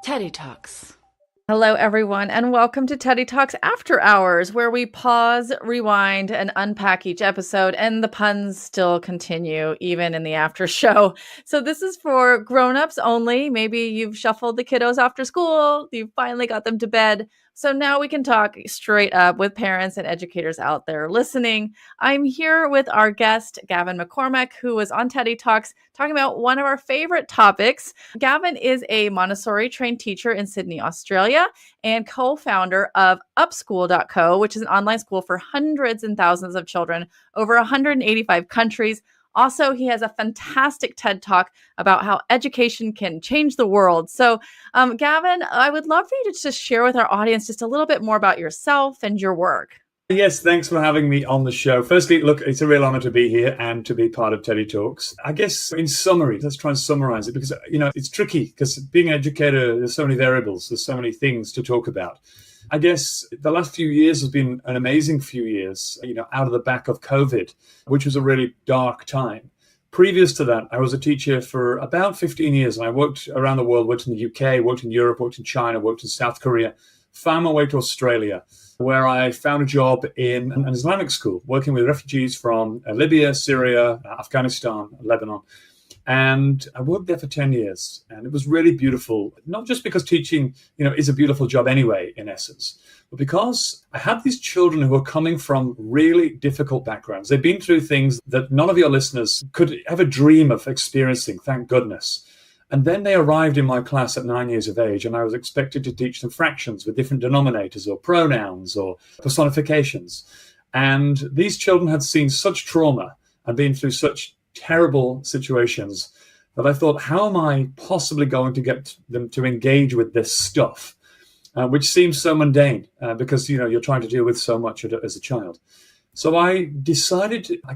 Teddy Talks. Hello, everyone, and welcome to Teddy Talks After Hours, where we pause, rewind, and unpack each episode, and the puns still continue even in the after show. So this is for grown-ups only. Maybe you've shuffled the kiddos after school, you finally got them to bed. So now we can talk straight up with parents and educators out there listening. I'm here with our guest, Gavin McCormack, who was on Teddy Talks talking about one of our favorite topics. Gavin is a Montessori trained teacher in Sydney, Australia, and co-founder of upschool.co, which is an online school for hundreds and thousands of children over 185 countries. Also, he has a fantastic TED Talk about how education can change the world. So, Gavin, I would love for you to just share with our audience just a little bit more about yourself and your work. Yes, thanks for having me on the show. Firstly, look, it's a real honor to be here and to be part of Teddy Talks. I guess in summary, let's try and summarize it because, it's tricky because being an educator, there's so many variables, there's so many things to talk about. I guess the last few years has been an amazing few years, out of the back of COVID, which was a really dark time. Previous to that, I was a teacher for about 15 years and I worked around the world, worked in the UK, worked in Europe, worked in China, worked in South Korea, found my way to Australia, where I found a job in an Islamic school, working with refugees from Libya, Syria, Afghanistan, Lebanon. And I worked there for 10 years. And it was really beautiful, not just because teaching, is a beautiful job anyway, in essence, but because I had these children who were coming from really difficult backgrounds. They've been through things that none of your listeners could ever dream of experiencing, thank goodness. And then they arrived in my class at 9 years of age, and I was expected to teach them fractions with different denominators or pronouns or personifications. And these children had seen such trauma and been through such terrible situations that I thought, how am I possibly going to get them to engage with this stuff, which seems so mundane because, you're trying to deal with so much as a child. So I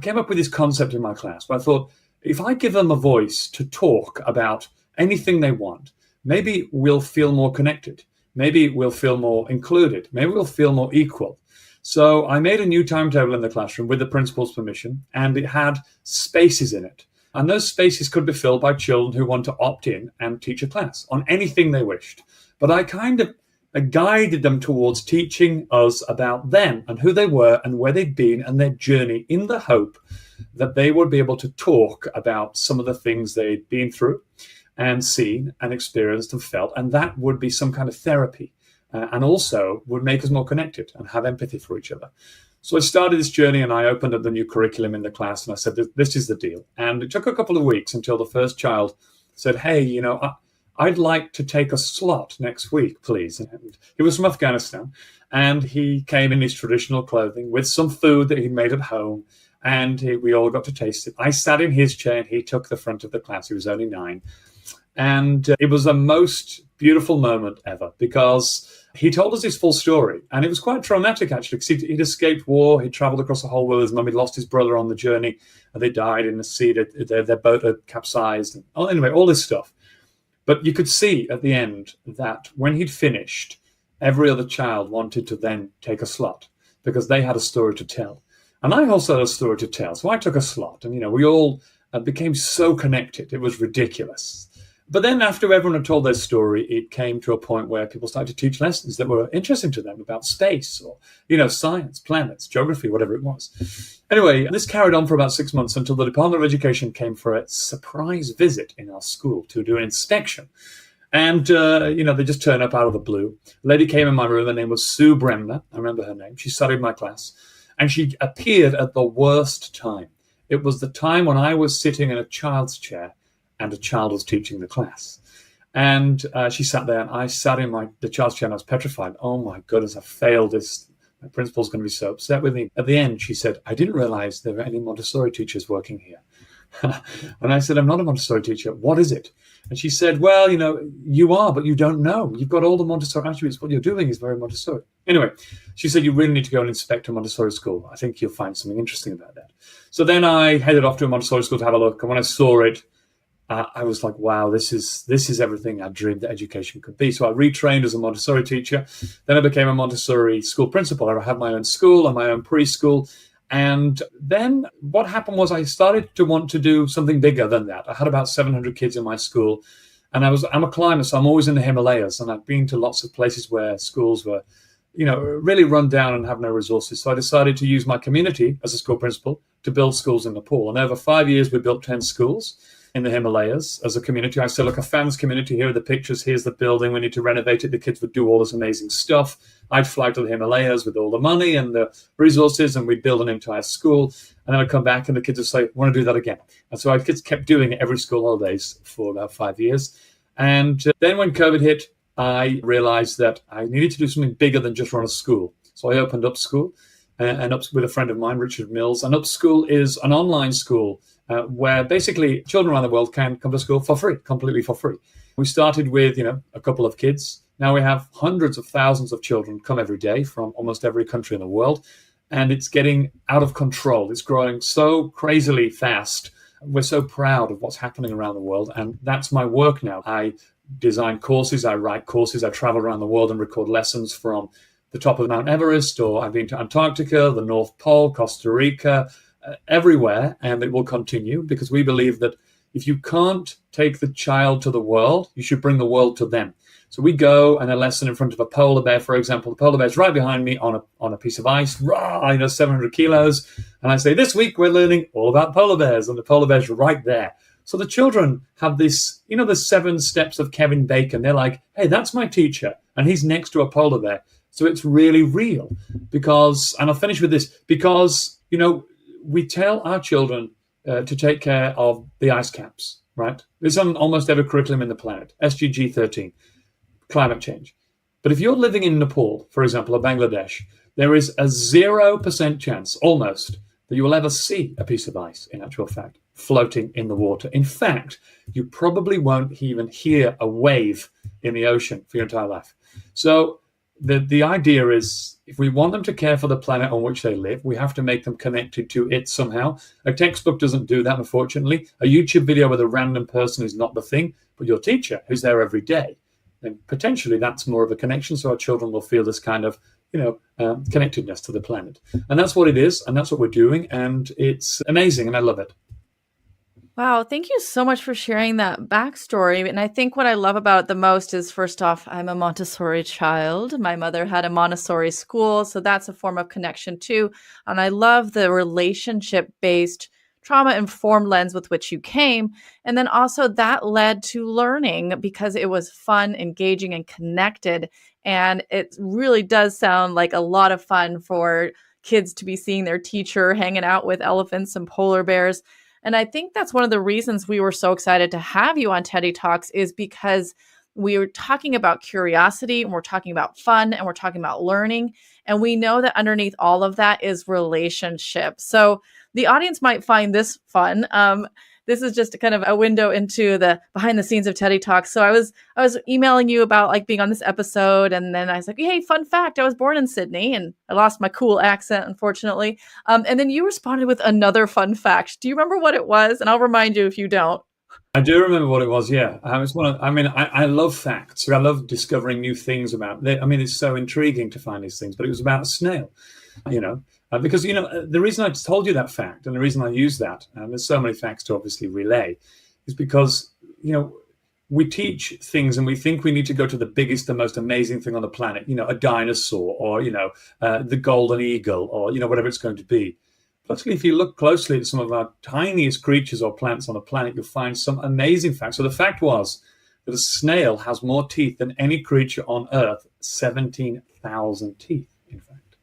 came up with this concept in my class where I thought, if I give them a voice to talk about anything they want, maybe we'll feel more connected. Maybe we'll feel more included. Maybe we'll feel more equal. So I made a new timetable in the classroom with the principal's permission, and it had spaces in it. And those spaces could be filled by children who want to opt in and teach a class on anything they wished. But I kind of guided them towards teaching us about them and who they were and where they'd been and their journey, in the hope that they would be able to talk about some of the things they'd been through and seen and experienced and felt. And that would be some kind of therapy and also would make us more connected and have empathy for each other. So I started this journey and I opened up the new curriculum in the class and I said, this is the deal. And it took a couple of weeks until the first child said, hey, I'd like to take a slot next week, please. And he was from Afghanistan and he came in his traditional clothing with some food that he'd made at home. And we all got to taste it. I sat in his chair and he took the front of the class. He was only 9. And it was the most beautiful moment ever because he told us his full story. And it was quite traumatic, actually, because he'd escaped war. He'd traveled across the whole world. His mum had lost his brother on the journey. And they died in the sea. Their boat had capsized. Anyway, all this stuff. But you could see at the end that when he'd finished, every other child wanted to then take a slot because they had a story to tell. And I also had a story to tell. So I took a slot and, we all became so connected. It was ridiculous. But then after everyone had told their story, it came to a point where people started to teach lessons that were interesting to them about space or, science, planets, geography, whatever it was. Anyway, this carried on for about 6 months until the Department of Education came for a surprise visit in our school to do an inspection. And, they just turned up out of the blue. A lady came in my room. Her name was Sue Bremner. I remember her name. She studied my class. And she appeared at the worst time. It was the time when I was sitting in a child's chair and a child was teaching the class. And she sat there and I sat in the child's chair and I was petrified. Oh my goodness, I failed this. My principal's going to be so upset with me. At the end, she said, I didn't realize there were any Montessori teachers working here. And I said, I'm not a Montessori teacher. What is it? And she said, well, you are, but you don't know. You've got all the Montessori attributes. What you're doing is very Montessori. Anyway, she said, you really need to go and inspect a Montessori school. I think you'll find something interesting about that. So then I headed off to a Montessori school to have a look. And when I saw it, I was like, wow, this is everything I dreamed that education could be. So I retrained as a Montessori teacher. Then I became a Montessori school principal. I had my own school and my own preschool. And then what happened was I started to want to do something bigger than that. I had about 700 kids in my school. And I'm a climber, so I'm always in the Himalayas, and I've been to lots of places where schools were, really run down and have no resources. So I decided to use my community as a school principal to build schools in Nepal. And over 5 years, we built 10 schools in the Himalayas as a community. I said, look, a fans community, here are the pictures, here's the building, we need to renovate it. The kids would do all this amazing stuff. I'd fly to the Himalayas with all the money and the resources, and we'd build an entire school. And then I'd come back and the kids would say, I want to do that again. And so our kids kept doing it every school holidays for about 5 years. And then when COVID hit, I realized that I needed to do something bigger than just run a school. So I opened Up School, and Up with a friend of mine, Richard Mills. And Up School is an online school where basically children around the world can come to school for free, completely for free. We started with, a couple of kids. Now we have hundreds of thousands of children come every day from almost every country in the world. And it's getting out of control. It's growing so crazily fast. We're so proud of what's happening around the world. And that's my work now. I design courses, I write courses, I travel around the world and record lessons from the top of Mount Everest, or I've been to Antarctica, the North Pole, Costa Rica, everywhere. And it will continue because we believe that if you can't take the child to the world, you should bring the world to them. So we go and a lesson in front of a polar bear, for example. The polar bear's right behind me on a piece of ice, 700 kilos. And I say, this week we're learning all about polar bears, and the polar bear's right there. So the children have this, the 7 steps of Kevin Bacon. They're like, hey, that's my teacher, and he's next to a polar bear. So it's really real because, and I'll finish with this, because, we tell our children to take care of the ice caps, right? It's on almost every curriculum in the planet, SDG 13. Climate change. But if you're living in Nepal, for example, or Bangladesh, there is a 0% chance, almost, that you will ever see a piece of ice, in actual fact, floating in the water. In fact, you probably won't even hear a wave in the ocean for your entire life. So the idea is, if we want them to care for the planet on which they live, we have to make them connected to it somehow. A textbook doesn't do that, unfortunately. A YouTube video with a random person is not the thing, but your teacher who's there every day. And potentially that's more of a connection, so our children will feel this kind of, connectedness to the planet. And that's what it is, and that's what we're doing, and it's amazing, and I love it. Wow, thank you so much for sharing that backstory. And I think what I love about it the most is, first off, I'm a Montessori child. My mother had a Montessori school, so that's a form of connection too. And I love the relationship-based trauma-informed lens with which you came. And then also that led to learning because it was fun, engaging, and connected. And it really does sound like a lot of fun for kids to be seeing their teacher hanging out with elephants and polar bears. And I think that's one of the reasons we were so excited to have you on Teddy Talks, is because we were talking about curiosity, and we're talking about fun, and we're talking about learning. And we know that underneath all of that is relationship. So the audience might find this fun. This is just kind of a window into the behind the scenes of Teddy Talks. So I was emailing you about being on this episode, and then I was like, hey, fun fact, I was born in Sydney, and I lost my cool accent, unfortunately. And then you responded with another fun fact. Do you remember what it was? And I'll remind you if you don't. I do remember what it was. Yeah, I love facts. I love discovering new things about. It's so intriguing to find these things. But it was about a snail, because the reason I told you that fact, and the reason I use that, and there's so many facts to obviously relay, is because we teach things and we think we need to go to the biggest, the most amazing thing on the planet. A dinosaur, or the golden eagle, or whatever it's going to be. But actually, if you look closely at some of our tiniest creatures or plants on the planet, you'll find some amazing facts. So the fact was that a snail has more teeth than any creature on Earth, 17,000 teeth, in fact.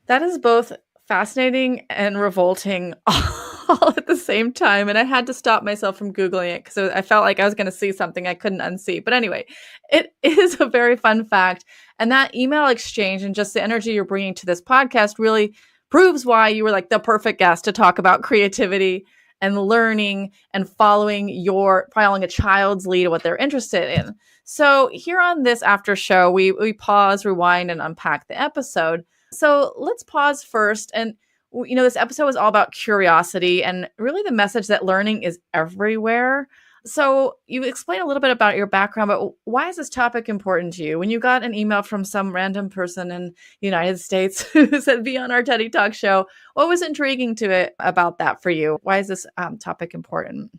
That is both fascinating and revolting all at the same time. And I had to stop myself from Googling it because I felt like I was going to see something I couldn't unsee. But anyway, it is a very fun fact. And that email exchange and just the energy you're bringing to this podcast really proves why you were like the perfect guest to talk about creativity and learning and following a child's lead of what they're interested in. So here on this after show, we pause, rewind, and unpack the episode. So let's pause first. And, this episode was all about curiosity and really the message that learning is everywhere. So you explained a little bit about your background, but why is this topic important to you? When you got an email from some random person in the United States who said, be on our Teddy Talk show, what was intriguing to it about that for you? Why is this topic important?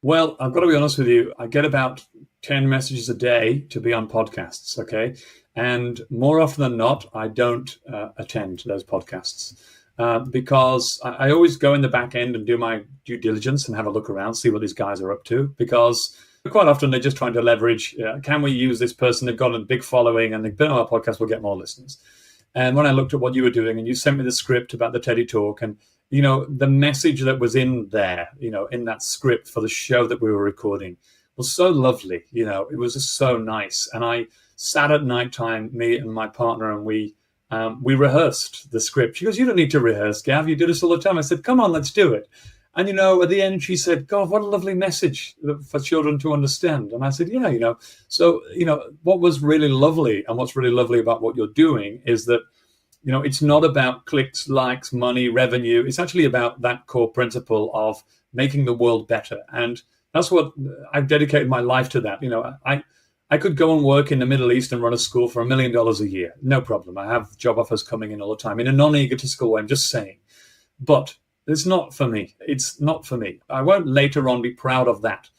Well, I've got to be honest with you. I get about 10 messages a day to be on podcasts, okay? And more often than not, I don't attend those podcasts because I always go in the back end and do my due diligence and have a look around, see what these guys are up to, because quite often they're just trying to leverage, can we use this person? They've got a big following and they've been on our podcast, we'll get more listeners. And when I looked at what you were doing and you sent me the script about the Teddy Talk and, the message that was in there, in that script for the show that we were recording was so lovely. It was just so nice. And I sat at nighttime, me and my partner, and we rehearsed the script. She goes, "You don't need to rehearse, Gav. You do this all the time." I said, "Come on, let's do it." And, at the end, she said, "God, what a lovely message for children to understand." And I said, "Yeah, So, what was really lovely and what's really lovely about what you're doing is that, it's not about clicks, likes, money, revenue. It's actually about that core principle of making the world better. And that's what I've dedicated my life to that. I could go and work in the Middle East and run a school for $1 million a year. No problem. I have job offers coming in all the time in a non-egotistical way. I'm just saying. But it's not for me. It's not for me. I won't later on be proud of that.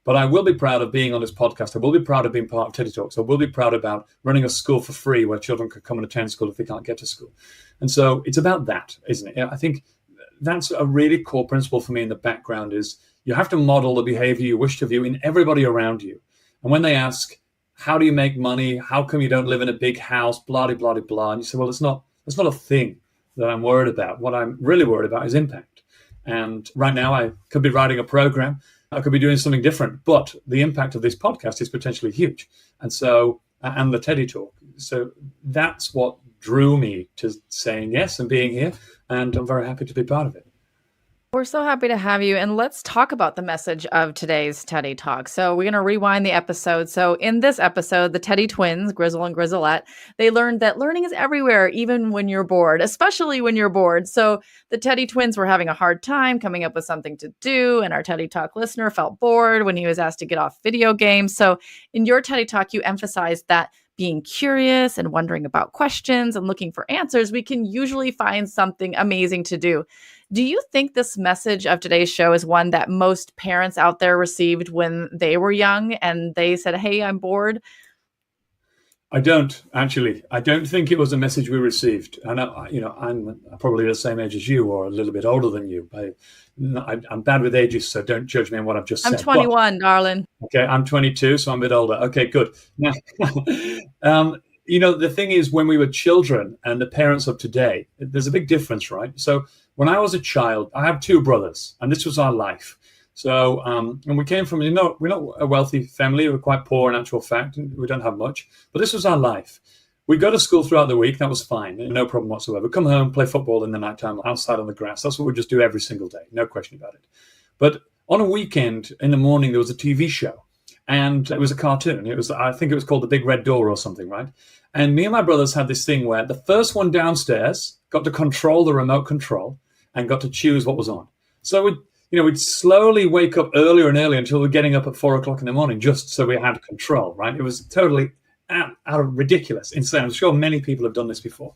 But I will be proud of being on this podcast. I will be proud of being part of Teddy Talks. I will be proud about running a school for free where children can come and attend school if they can't get to school. And so it's about that, isn't it? I think that's a really core principle for me in the background is you have to model the behavior you wish to view in everybody around you. And when they ask, how do you make money? How come you don't live in a big house? Blah, blah, blah, blah. And you say, well, it's not a thing that I'm worried about. What I'm really worried about is impact. And right now I could be writing a program. I could be doing something different, but the impact of this podcast is potentially huge. And so, and the Teddy Talk. So that's what drew me to saying yes and being here. And I'm very happy to be part of it. We're so happy to have you. And let's talk about the message of today's Teddy Talk. So we're going to rewind the episode. So in this episode, the Teddy twins, Grizzle and Grizzlette, they learned that learning is everywhere, even when you're bored, especially when you're bored. So the Teddy twins were having a hard time coming up with something to do. And our Teddy Talk listener felt bored when he was asked to get off video games. So in your Teddy Talk, you emphasized that being curious and wondering about questions and looking for answers, we can usually find something amazing to do. Do you think this message of today's show is one that most parents out there received when they were young and they said, "Hey, I'm bored"? I don't, actually. I don't think it was a message we received. And, I'm probably the same age as you or a little bit older than you. I'm bad with ages, so don't judge me on what I've just said. I'm 21, darling. Okay, I'm 22, so I'm a bit older. Okay, good. Now, the thing is, when we were children and the parents of today, there's a big difference, right? So when I was a child, I have two brothers, and this was our life. So, and we came from, we're not a wealthy family. We're quite poor in actual fact. We don't have much, but this was our life. We'd go to school throughout the week. That was fine. No problem whatsoever. Come home, play football in the nighttime outside on the grass. That's what we just do every single day. No question about it. But on a weekend in the morning, there was a TV show and it was a cartoon. I think it was called The Big Red Door or something, right? And me and my brothers had this thing where the first one downstairs got to control the remote control and got to choose what was on. So we'd slowly wake up earlier and earlier until we're getting up at 4:00 in the morning, just so we had control, right? It was totally out of ridiculous, insane. I'm sure many people have done this before,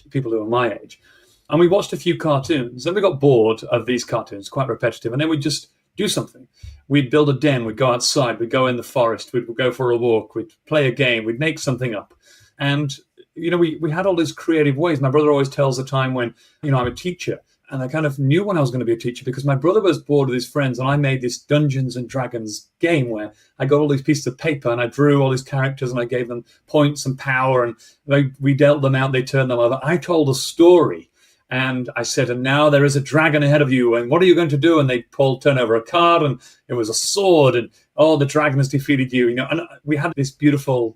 people who are my age. And we watched a few cartoons. Then we got bored of these cartoons, quite repetitive. And then we'd just do something. We'd build a den. We'd go outside. We'd go in the forest. We'd go for a walk. We'd play a game. We'd make something up. And, we had all these creative ways. My brother always tells the time when, I'm a teacher. And I kind of knew when I was going to be a teacher because my brother was bored with his friends and I made this Dungeons and Dragons game where I got all these pieces of paper and I drew all these characters and I gave them points and power and we dealt them out, they turned them over. I told a story and I said, and now there is a dragon ahead of you and what are you going to do? And they turn over a card and it was a sword and, the dragon has defeated you. And we had this beautiful,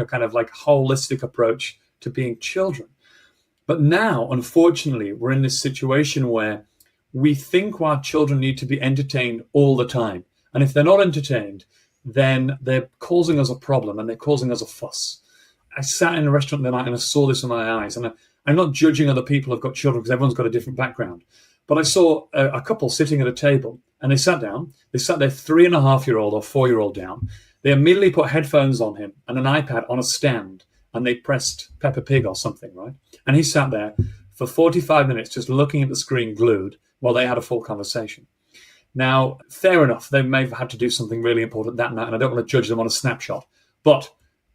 kind of like holistic approach to being children. But now, unfortunately, we're in this situation where we think our children need to be entertained all the time. And if they're not entertained, then they're causing us a problem and they're causing us a fuss. I sat in a restaurant the other night and I saw this in my eyes. And I'm not judging other people who've got children because everyone's got a different background. But I saw a couple sitting at a table and they sat down. They sat their 3.5-year-old or 4-year-old down. They immediately put headphones on him and an iPad on a stand. And they pressed Peppa Pig or something, right? And he sat there for 45 minutes just looking at the screen glued while they had a full conversation. Now, fair enough, they may have had to do something really important that night, and I don't want to judge them on a snapshot. But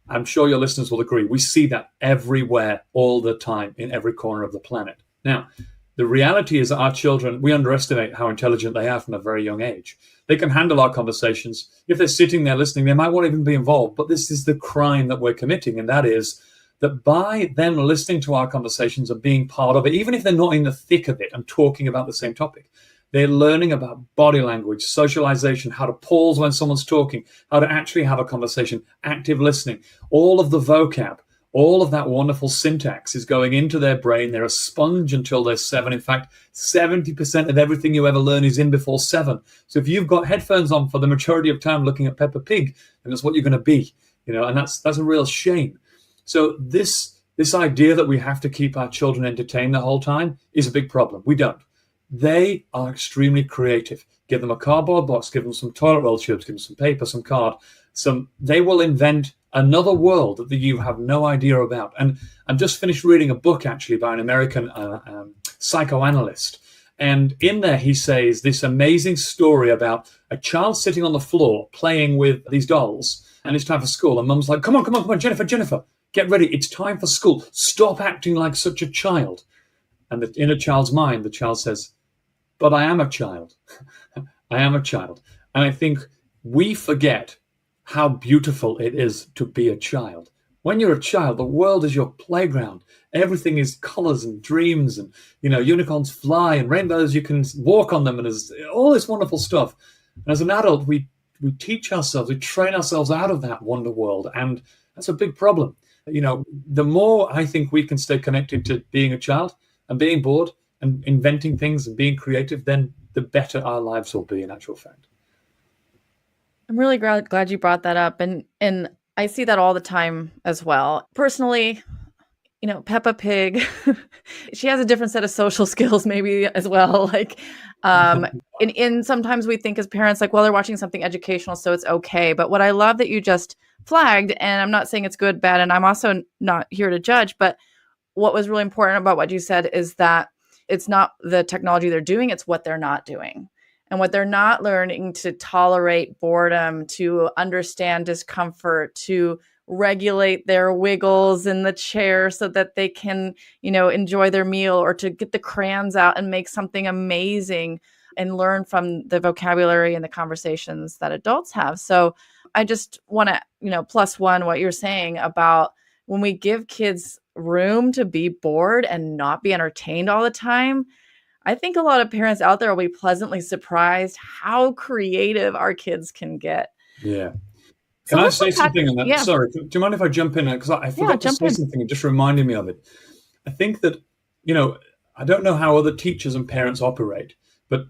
I'm sure your listeners will agree, we see that everywhere, all the time, in every corner of the planet. Now, the reality is that our children, we underestimate how intelligent they are from a very young age. They can handle our conversations. If they're sitting there listening, they might not even be involved. But this is the crime that we're committing, and that is that by them listening to our conversations and being part of it, even if they're not in the thick of it and talking about the same topic, they're learning about body language, socialization, how to pause when someone's talking, how to actually have a conversation, active listening, all of the vocab. All of that wonderful syntax is going into their brain. They're a sponge until they're 7. In fact, 70% of everything you ever learn is in before 7. So if you've got headphones on for the majority of time looking at Peppa Pig, then that's what you're going to be, and that's a real shame. So this idea that we have to keep our children entertained the whole time is a big problem. We don't. They are extremely creative. Give them a cardboard box, give them some toilet roll tubes, give them some paper, some card. They will invent another world that you have no idea about. And I've just finished reading a book, actually, by an American psychoanalyst. And in there, he says this amazing story about a child sitting on the floor playing with these dolls. And it's time for school. And mum's like, come on, Jennifer, get ready. It's time for school. Stop acting like such a child. And in a child's mind, the child says, but I am a child. I am a child. And I think we forget how beautiful it is to be a child. When you're a child, the world is your playground. Everything is colors and dreams, and unicorns fly and rainbows, you can walk on them, and there's all this wonderful stuff. And as an adult, we teach ourselves, we train ourselves out of that wonder world, and that's a big problem. The more I think we can stay connected to being a child and being bored and inventing things and being creative, then the better our lives will be, in actual fact. I'm really glad you brought that up. And I see that all the time as well. Personally, Peppa Pig, she has a different set of social skills maybe as well. And sometimes we think as parents, well, they're watching something educational, so it's okay. But what I love that you just flagged, and I'm not saying it's good, bad, and I'm also not here to judge, but what was really important about what you said is that it's not the technology they're doing, it's what they're not doing. And what they're not learning to tolerate boredom, to understand discomfort, to regulate their wiggles in the chair so that they can, enjoy their meal, or to get the crayons out and make something amazing and learn from the vocabulary and the conversations that adults have. So I just want to, plus one what you're saying about when we give kids room to be bored and not be entertained all the time. I think a lot of parents out there will be pleasantly surprised how creative our kids can get. Yeah. Can I say something on that? Yeah. Sorry, do you mind if I jump in? Because I forgot to say something. It just reminded me of it. I think that, I don't know how other teachers and parents operate, but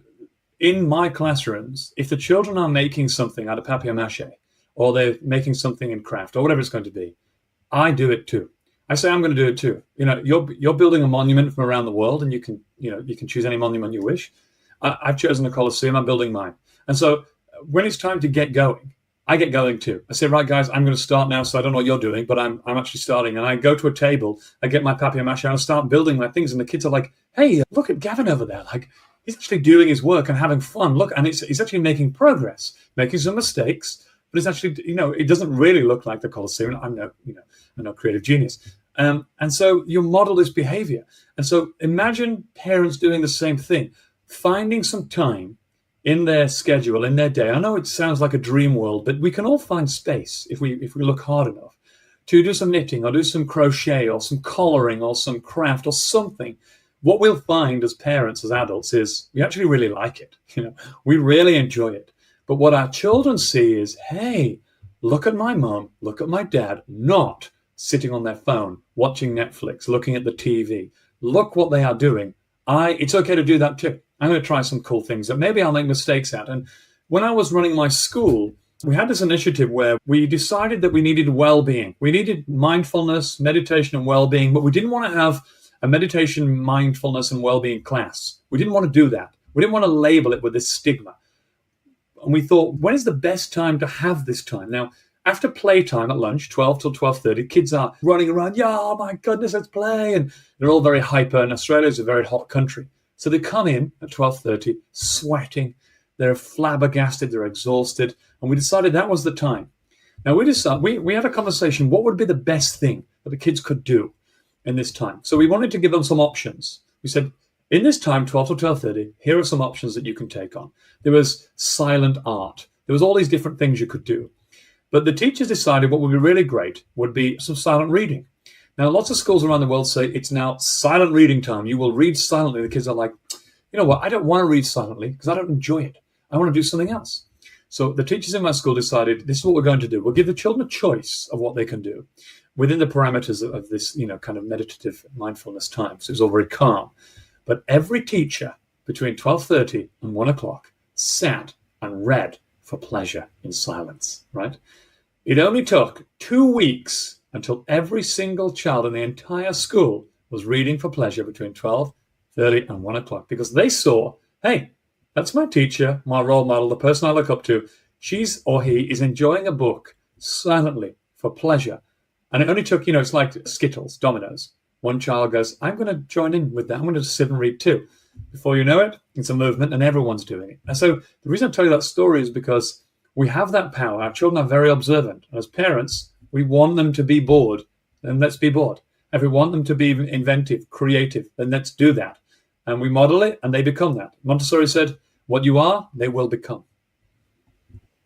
in my classrooms, if the children are making something out of papier-mâché, or they're making something in craft, or whatever it's going to be, I do it too. I say I'm going to do it too. You're building a monument from around the world, and you can choose any monument you wish. I've chosen a Colosseum. I'm building mine. And so when it's time to get going, I get going too. I say, right, guys, I'm going to start now. So I don't know what you're doing, but I'm actually starting. And I go to a table, I get my papier-mâché, and I start building my things. And the kids are like, hey, look at Gavin over there. He's actually doing his work and having fun. Look, and he's actually making progress, making some mistakes. But it's actually, it doesn't really look like the Colosseum. I'm no creative genius. And so you model this behavior. And so imagine parents doing the same thing, finding some time in their schedule, in their day. I know it sounds like a dream world, but we can all find space if we look hard enough to do some knitting or do some crochet or some coloring or some craft or something. What we'll find as parents, as adults, is we actually really like it. We really enjoy it. But what our children see is, hey, look at my mom, look at my dad, not sitting on their phone, watching Netflix, looking at the TV. Look what they are doing. It's okay to do that too. I'm going to try some cool things that maybe I'll make mistakes at. And when I was running my school, we had this initiative where we decided that we needed well-being. We needed mindfulness, meditation, and well-being, but we didn't want to have a meditation, mindfulness, and well-being class. We didn't want to do that. We didn't want to label it with this stigma. And we thought, when is the best time to have this time? Now, after playtime at lunch, 12 till 12:30, kids are running around, oh my goodness, let's play. And they're all very hyper, and Australia is a very hot country. So they come in at 12:30, sweating. They're flabbergasted, they're exhausted. And we decided that was the time. Now we had a conversation, what would be the best thing that the kids could do in this time? So we wanted to give them some options. We said, in this time, 12 to 12:30, here are some options that you can take on. There was silent art. There was all these different things you could do. But the teachers decided what would be really great would be some silent reading. Now, lots of schools around the world say it's now silent reading time. You will read silently. The kids are like, you know what, I don't want to read silently because I don't enjoy it. I want to do something else. So the teachers in my school decided this is what we're going to do. We'll give the children a choice of what they can do within the parameters of this, kind of meditative mindfulness time. So it was all very calm. But every teacher between 12:30 and 1 o'clock sat and read for pleasure in silence, right? It only took 2 weeks until every single child in the entire school was reading for pleasure between 12:30 and 1 o'clock because they saw, hey, that's my teacher, my role model, the person I look up to. She's or he is enjoying a book silently for pleasure. And it only took, it's like Skittles, dominoes. One child goes, I'm going to join in with that. I'm going to sit and read too. Before you know it, it's a movement and everyone's doing it. And so the reason I tell you that story is because we have that power. Our children are very observant. And as parents, we want them to be bored, then let's be bored. If we want them to be inventive, creative, then let's do that. And we model it and they become that. Montessori said, what you are, they will become.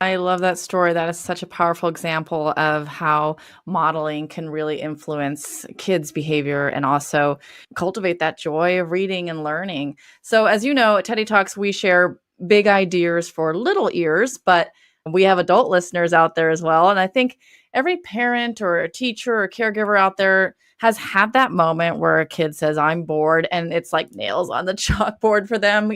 I love that story. That is such a powerful example of how modeling can really influence kids' behavior and also cultivate that joy of reading and learning. So as you know, at Teddy Talks, we share big ideas for little ears, but we have adult listeners out there as well. And I think every parent or a teacher or caregiver out there has had that moment where a kid says, I'm bored, and it's like nails on the chalkboard for them.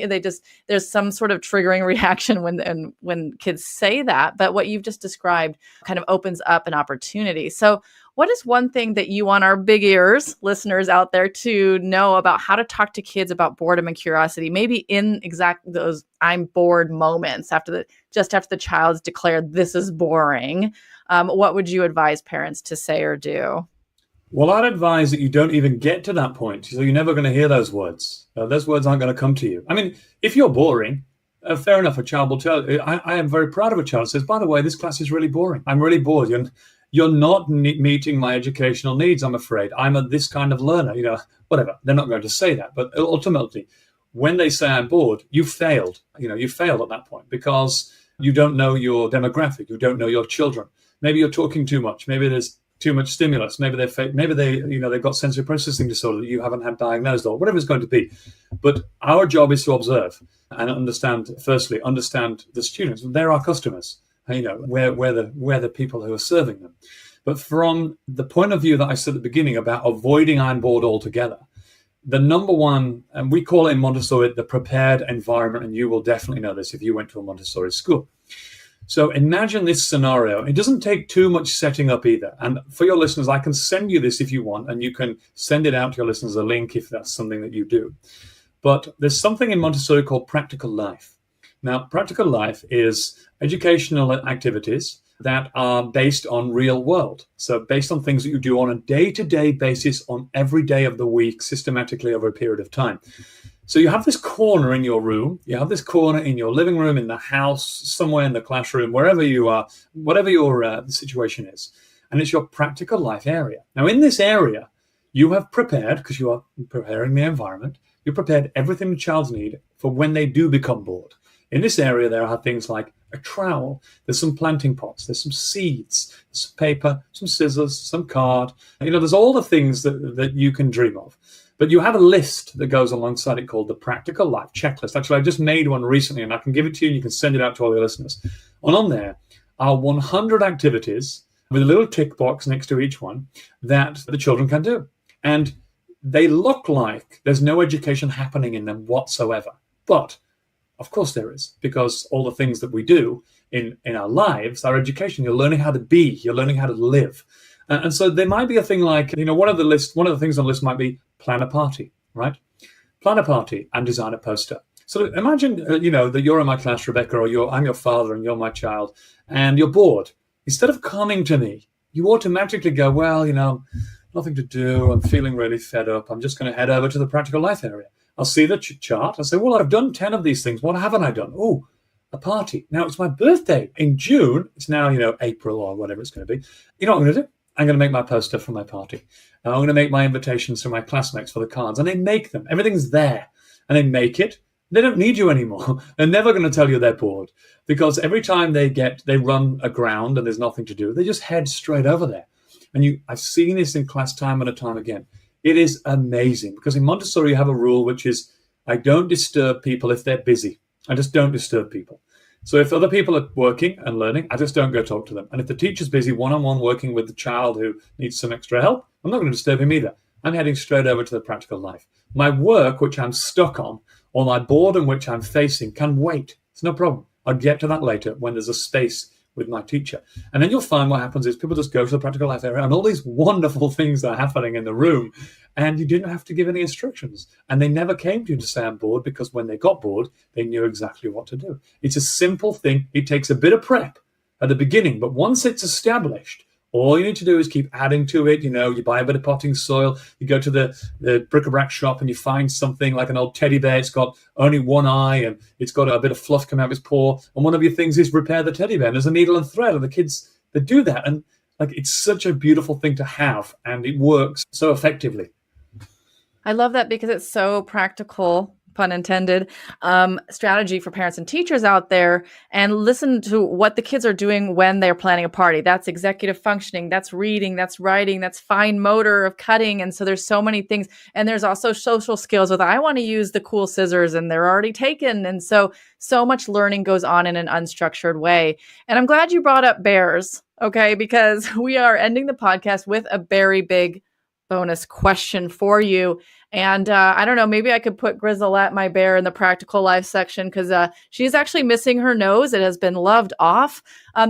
There's some sort of triggering reaction when kids say that. But what you've just described kind of opens up an opportunity. So what is one thing that you want our big ears listeners out there to know about how to talk to kids about boredom and curiosity, maybe in exact those I'm bored moments after the child's declared this is boring? What would you advise parents to say or do? Well, I'd advise that you don't even get to that point. So you're never going to hear those words. Those words aren't going to come to you. I mean, if you're boring, fair enough, a child will tell you. I am very proud of a child who says, by the way, this class is really boring. I'm really bored. You're not meeting my educational needs, I'm afraid. I'm this kind of learner, whatever. They're not going to say that. But ultimately, when they say I'm bored, you failed. You failed at that point because you don't know your demographic. You don't know your children. Maybe you're talking too much. Maybe there's too much stimulus. Maybe they've got sensory processing disorder that you haven't had diagnosed or whatever it's going to be. But our job is to observe and understand the students. They're our customers. We're the people who are serving them. But from the point of view that I said at the beginning about avoiding I'm bored altogether, the number one, and we call it in Montessori, the prepared environment, and you will definitely know this if you went to a Montessori school. So imagine this scenario. It doesn't take too much setting up either. And for your listeners, I can send you this if you want, and you can send it out to your listeners, a link if that's something that you do. But there's something in Montessori called practical life. Now, practical life is educational activities that are based on real world. So based on things that you do on a day-to-day basis on every day of the week, systematically over a period of time. So you have this corner in your room, you have this corner in your living room, in the house, somewhere in the classroom, wherever you are, whatever your situation is. And it's your practical life area. Now, in this area, you have prepared, because you are preparing the environment, you prepared everything the child's need for when they do become bored. In this area, there are things like a trowel, there's some planting pots, there's some seeds, there's some paper, some scissors, some card. There's all the things that you can dream of. But you have a list that goes alongside it called the Practical Life Checklist. Actually, I just made one recently, and I can give it to you, and you can send it out to all your listeners. And on there are 100 activities with a little tick box next to each one that the children can do. And they look like there's no education happening in them whatsoever. But, of course there is, because all the things that we do in our lives are education. You're learning how to be. You're learning how to live. And so there might be a thing like, one of the things on the list might be plan a party, right? Plan a party and design a poster. So imagine, that you're in my class, Rebecca, or I'm your father and you're my child, and you're bored. Instead of coming to me, you automatically go, well, nothing to do. I'm feeling really fed up. I'm just going to head over to the practical life area. I'll see the chart. I'll say, well, I've done 10 of these things. What haven't I done? Oh, a party. Now, it's my birthday in June. It's now, April or whatever it's going to be. You know what I'm going to do? I'm going to make my poster for my party. And I'm going to make my invitations to my classmates for the cards. And they make them. Everything's there. And they make it. They don't need you anymore. They're never going to tell you they're bored, because every time they run aground and there's nothing to do, they just head straight over there. And I've seen this in class time and time again. It is amazing, because in Montessori you have a rule, which is I don't disturb people if they're busy. I just don't disturb people. So if other people are working and learning, I just don't go talk to them. And if the teacher's busy one-on-one working with the child who needs some extra help, I'm not going to disturb him either. I'm heading straight over to the practical life. My work, which I'm stuck on, or my boredom, which I'm facing, can wait. It's no problem. I'll get to that later when there's a space with my teacher. And then you'll find what happens is people just go to the practical life area and all these wonderful things are happening in the room, and you didn't have to give any instructions. And they never came to you to say I'm bored, because when they got bored, they knew exactly what to do. It's a simple thing. It takes a bit of prep at the beginning, but once it's established, all you need to do is keep adding to it. You buy a bit of potting soil, you go to the bric-a-brac shop and you find something like an old teddy bear. It's got only one eye and it's got a bit of fluff coming out of its paw. And one of your things is repair the teddy bear. And there's a needle and thread, and the kids, they do that. And it's such a beautiful thing to have, and it works so effectively. I love that, because it's so practical, pun intended, strategy for parents and teachers out there. And listen to what the kids are doing when they're planning a party. That's executive functioning, that's reading, that's writing, that's fine motor of cutting. And so there's so many things. And there's also social skills with, I want to use the cool scissors, and they're already taken. And so much learning goes on in an unstructured way. And I'm glad you brought up bears, okay? Because we are ending the podcast with a very big bonus question for you. And I don't know, maybe I could put Grizzlette, my bear, in the practical life section, because she's actually missing her nose. It has been loved off.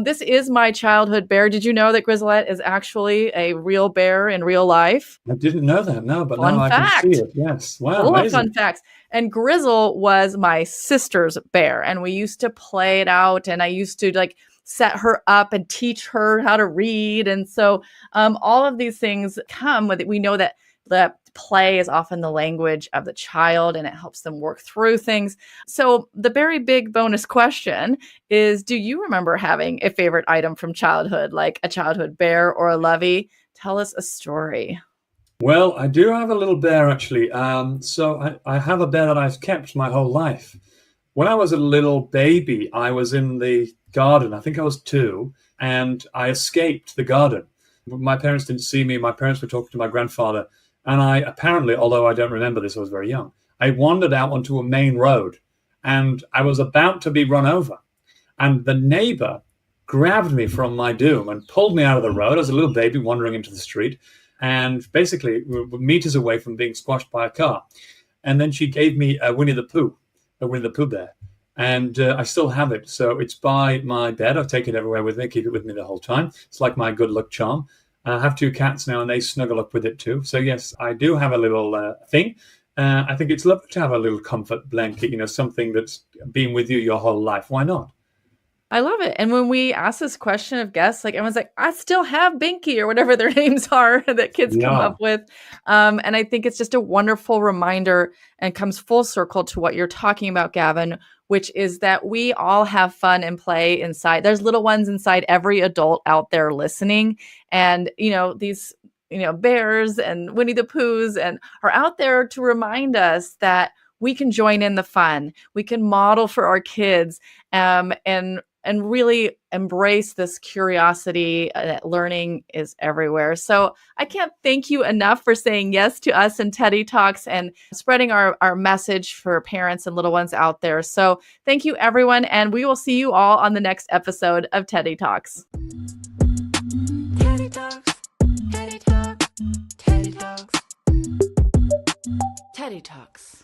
This is my childhood bear. Did you know that Grizzlette is actually a real bear in real life? I didn't know that, no, but fun now fact. I can see it. Yes. Wow. Full amazing. of fun facts. And Grizzle was my sister's bear, and we used to play it out, and I used to set her up and teach her how to read. And so all of these things come with it. We know that the play is often the language of the child, and it helps them work through things. So the very big bonus question is, do you remember having a favorite item from childhood, like a childhood bear or a lovey? Tell us a story. Well, I do have a little bear, actually. So I have a bear that I've kept my whole life. When I was a little baby, I was in the garden. I think I was 2, and I escaped the garden. My parents didn't see me. My parents were talking to my grandfather. And I apparently, although I don't remember this, I was very young, I wandered out onto a main road, and I was about to be run over. And the neighbor grabbed me from my doom and pulled me out of the road. I was a little baby wandering into the street, and basically we were meters away from being squashed by a car. And then she gave me a Winnie the Pooh bear. And I still have it. So it's by my bed. I take it everywhere with me, keep it with me the whole time. It's like my good luck charm. I have 2 cats now, and they snuggle up with it too. So yes, I do have a little thing. I think it's lovely to have a little comfort blanket, something that's been with you your whole life. Why not? I love it. And when we ask this question of guests, everyone's like, I still have Binky, or whatever their names are that kids come up with. And I think it's just a wonderful reminder, and comes full circle to what you're talking about, Gavin, which is that we all have fun and play inside. There's little ones inside every adult out there listening. And, these, bears and Winnie the Poohs and are out there to remind us that we can join in the fun. We can model for our kids, and really embrace this curiosity that learning is everywhere. So I can't thank you enough for saying yes to us and Teddy Talks, and spreading our message for parents and little ones out there. So thank you, everyone. And we will see you all on the next episode of Teddy Talks. Teddy Talks. Teddy Talks. Teddy Talks. Teddy Talks.